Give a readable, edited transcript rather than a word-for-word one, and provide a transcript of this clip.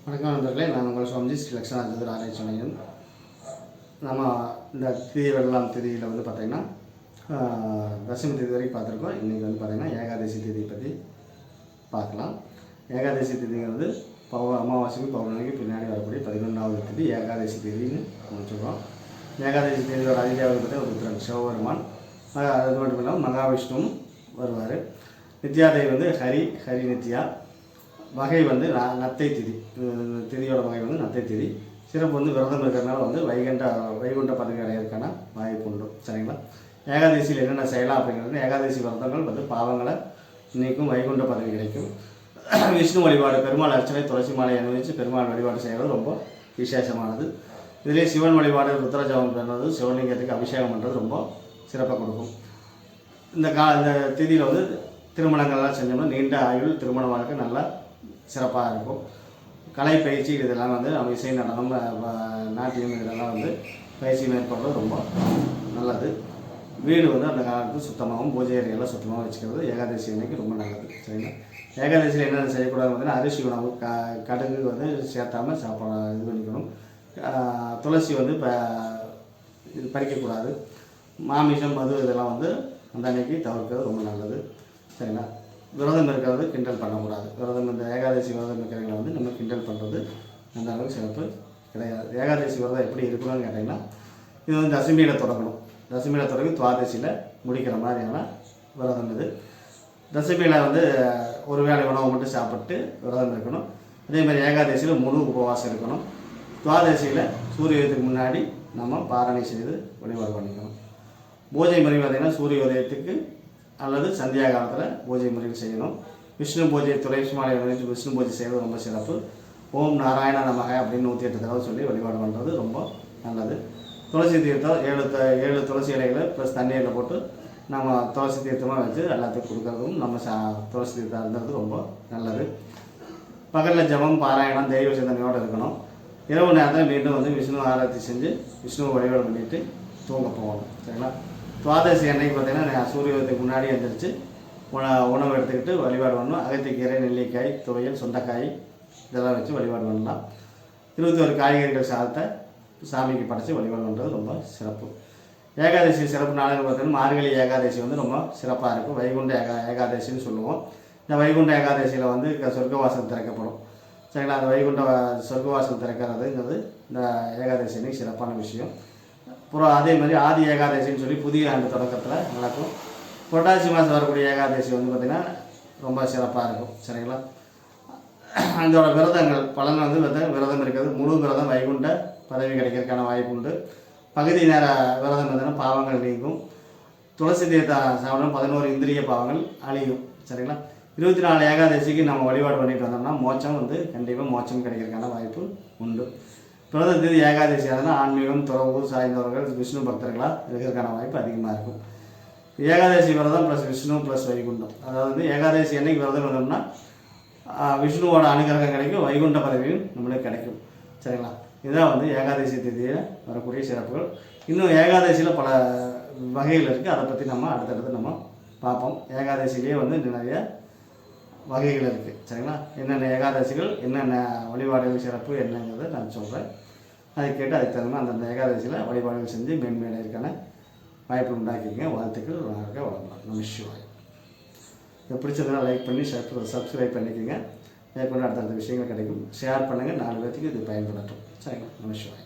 வணக்கம் நண்பர்களே, நான் உங்கள் சுவாமிஜி ஸ்ரீ லக்ஷ்மண ஜோதிட ஆராய்ச்சி நிலையம். நம்ம இந்த திதி வெள்ளலாம் திதியில் வந்து பார்த்திங்கன்னா தசமி திதி வரைக்கும் பார்த்துருக்கோம். இன்றைக்கி வந்து பார்த்திங்கன்னா ஏகாதசி திதியை பற்றி பார்க்கலாம். ஏகாதசி திதிங்கிறது அமாவாசைக்கு பௌர்ணமிக்கு பின்னாடி வரக்கூடிய 11வது திதி ஏகாதசி திதின்னு நம்ம சொல்கிறோம். ஏகாதசி திதியோட அதிகாரி பார்த்தா ருத்ரன் சிவபெருமான். அது மட்டும் இல்லாமல் மகாவிஷ்ணுவும் வருவார். நித்யாதேவி வந்து ஹரி நித்யா. வகை வந்து நத்தை திதி. திதியோட வகை வந்து நத்தை திதி. சிறப்பு வந்து விரதம் இருக்கிறதுனால வந்து வைகுண்ட பதவி அடையிறதுக்கான வாய்ப்பு உண்டு. சரிங்களா? ஏகாதசியில் என்னென்ன செய்யலாம் அப்படிங்கிறது, ஏகாதசி விரதங்கள் வந்து பாவங்களை நீக்கும், வைகுண்ட பதவி கிடைக்கும். விஷ்ணு வழிபாடு, பெருமாள் அர்ச்சனை, துளசி மாலை அணிவிச்சு பெருமாள் வழிபாடு செய்கிறது ரொம்ப விசேஷமானது. இதிலே சிவன் வழிபாடு, ருத்ரஜபம் பண்ணுறது, சிவலிங்கத்துக்கு அபிஷேகம் பண்ணுறது ரொம்ப சிறப்பாக கொடுக்கும். இந்த திதியில் வந்து திருமணங்கள்லாம் செஞ்சோம்னா நீண்ட ஆயுள், திருமண வாழ்க்கை நல்லா சிறப்பாக இருக்கும். கலை பயிற்சி இதெல்லாம் வந்து நம்ம இசை நடனம், நாட்டியம் இதெல்லாம் வந்து பயிற்சி மேற்கொள்வது ரொம்ப நல்லது. வீடு வந்து அந்த காலத்தில் சுத்தமாகவும் பூஜை அறையெல்லாம் சுத்தமாக வச்சுக்கிறது ஏகாதசி அன்னைக்கு ரொம்ப நல்லது. சரிங்களா? ஏகாதசியில் என்னென்ன செய்யக்கூடாது பார்த்தீங்கன்னா, அரிசி உணவு, கடுகு வந்து சேர்த்தாமல் இது பண்ணிக்கணும். துளசி வந்து இது பறிக்கக்கூடாது. மாமிசம், மது இதெல்லாம் வந்து அந்த அன்னைக்கு தவிர்க்கிறது ரொம்ப நல்லது. சரிங்களா? விரதம் இருக்கிறது கிண்டல் பண்ணக்கூடாது. இந்த ஏகாதசி விரதம் இருக்கிறவங்களை வந்து நம்ம கிண்டல் பண்ணுறது அந்த அளவுக்கு சிறப்பு கிடையாது. ஏகாதசி விரதம் எப்படி இருக்கணும்னு கேட்டிங்கன்னா, இது வந்து தசமியில் தொடங்கணும். தசமியில் தொடங்கி துவாதசியில் முடிக்கிற மாதிரியான விரதம் இது. தசமியில் வந்து ஒரு வேளை உணவு மட்டும் சாப்பிட்டு விரதம் இருக்கணும். அதேமாதிரி ஏகாதசியில் முழு உபவாசம் இருக்கணும். துவாதசியில் சூரியத்துக்கு முன்னாடி நம்ம பாரணை செய்து வழிபாடு பண்ணிக்கணும். பூஜை முறை பார்த்திங்கன்னா, சூரிய உதயத்துக்கு அல்லது சந்தியா காலத்தில் பூஜை முறைகள் செய்யணும். விஷ்ணு பூஜை, துளசி மாலை அணிவிச்சு விஷ்ணு பூஜை செய்வது ரொம்ப சிறப்பு. ஓம் நாராயண நமக அப்படின்னு 108 தடவை சொல்லி வழிபாடு பண்ணுறது ரொம்ப நல்லது. துளசி தீர்த்தம் 7 துளசி இலைகளை ப்ளஸ் தண்ணீரில் போட்டு நம்ம துளசி தீர்த்தமாக வச்சு எல்லாத்துக்கும் கொடுக்கறதும் நம்ம துளசி தீர்த்தம் இருந்தது ரொம்ப நல்லது. பகலில் ஜபம், பாராயணம், தெய்வ சிந்தனையோடு இருக்கணும். இரவு நேரத்தில் மீண்டும் வந்து விஷ்ணு ஆராய்ச்சி செஞ்சு விஷ்ணுவை வழிபாடு பண்ணிவிட்டு தூங்க போகணும். சரிங்களா? துவாதசி அன்னைக்கு பார்த்திங்கன்னா சூரியத்துக்கு முன்னாடி எழுந்திரிச்சு உணவு எடுத்துக்கிட்டு வழிபாடு பண்ணணும். அகத்திக்கீரை, நெல்லிக்காய், துவையல், சுண்டைக்காய் இதெல்லாம் வச்சு வழிபாடு பண்ணலாம். 21 காய்கறிகள் சாதத்தை சாமிக்கு படைச்சி வழிபாடு பண்ணுறது ரொம்ப சிறப்பு. ஏகாதசி சிறப்பு நாளுன்னு பார்த்தீங்கன்னா, மார்கழி ஏகாதசி வந்து ரொம்ப சிறப்பாக இருக்கும். வைகுண்ட ஏகாதசின்னு சொல்லுவோம். இந்த வைகுண்ட ஏகாதசியில் வந்து சொர்க்கவாசல் திறக்கப்படும். சரிங்களா? அந்த வைகுண்ட சொர்க்கவாசல் திறக்கிறதுங்கிறது இந்த ஏகாதசி அன்னைக்கு சிறப்பான விஷயம். அப்புறம் அதே மாதிரி ஆதி ஏகாதசின்னு சொல்லி புதிய ஆண்டு தொடக்கத்தில் நடக்கும். புரட்டாசி மாதம் வரக்கூடிய ஏகாதசி வந்து பார்த்திங்கன்னா ரொம்ப சிறப்பாக இருக்கும். சரிங்களா? அதோட விரதங்கள் பலன் வந்து விரதம் இருக்கிறது. முழு விரதம் வைகுண்ட பதவி கிடைக்கிறதுக்கான வாய்ப்பு உண்டு. பகுதி நேர விரதம் இருந்ததுன்னா பாவங்கள் நீங்கும். துளசி தீர்த்தம் சாப்பிடும் 11 இந்திரிய பாவங்கள் அழியும். சரிங்களா? 24 ஏகாதசிக்கு நம்ம வழிபாடு பண்ணிட்டு வந்தோம்னா மோட்சம் வந்து கண்டிப்பாக மோட்சம் கிடைக்கிறதுக்கான வாய்ப்பு உண்டு. பிரதம தேதி ஏகாதசி அதனால் ஆன்மீகம், துறவு சாய்ந்தவர்கள், விஷ்ணு பக்தர்களாக இருக்கிறதுக்கான வாய்ப்பு அதிகமாக இருக்கும். ஏகாதசி விரதம் ப்ளஸ் விஷ்ணு ப்ளஸ் வைகுண்டம். அதாவது ஏகாதசி அன்னைக்கு விரதம் இருந்தோம்னா விஷ்ணுவோட அனுகிரகம் கிடைக்கும், வைகுண்ட பதவியும் நம்மளுக்கு கிடைக்கும். சரிங்களா? இதுதான் வந்து ஏகாதசி தேதியில் வரக்கூடிய சிறப்புகள். இன்னும் ஏகாதசியில் பல வகைகள் இருக்குது. அதை பற்றி நம்ம அடுத்தடுத்து நம்ம பார்ப்போம். ஏகாதசியிலே வந்து நிறைய வகைகள் இருக்குது. சரிங்களா? என்னென்ன ஏகாதசிகள், என்னென்ன வழிபாடுகள் சிறப்பு என்னங்கிறத நான் சொல்கிறேன். அதை கேட்டு அதுக்கு தகுந்த அந்தந்த ஏகாதசியில் வழிபாடுகள் செஞ்சு மேன்மேலைக்கான வாய்ப்பு உண்டாக்கிங்க. வாழ்த்துக்கள். வளரலாம். நமசிவாய். இதை பிடிச்சதுனால் லைக் பண்ணி சப்ஸ்கிரைப் பண்ணிக்கோங்க. மேற்கொண்டு அடுத்தடுத்த விஷயங்கள் கிடைக்கும். ஷேர் பண்ணுங்கள். 4 பேர்த்துக்கு இது பயன்படட்டும். சரிங்களா? நமசிவாய்.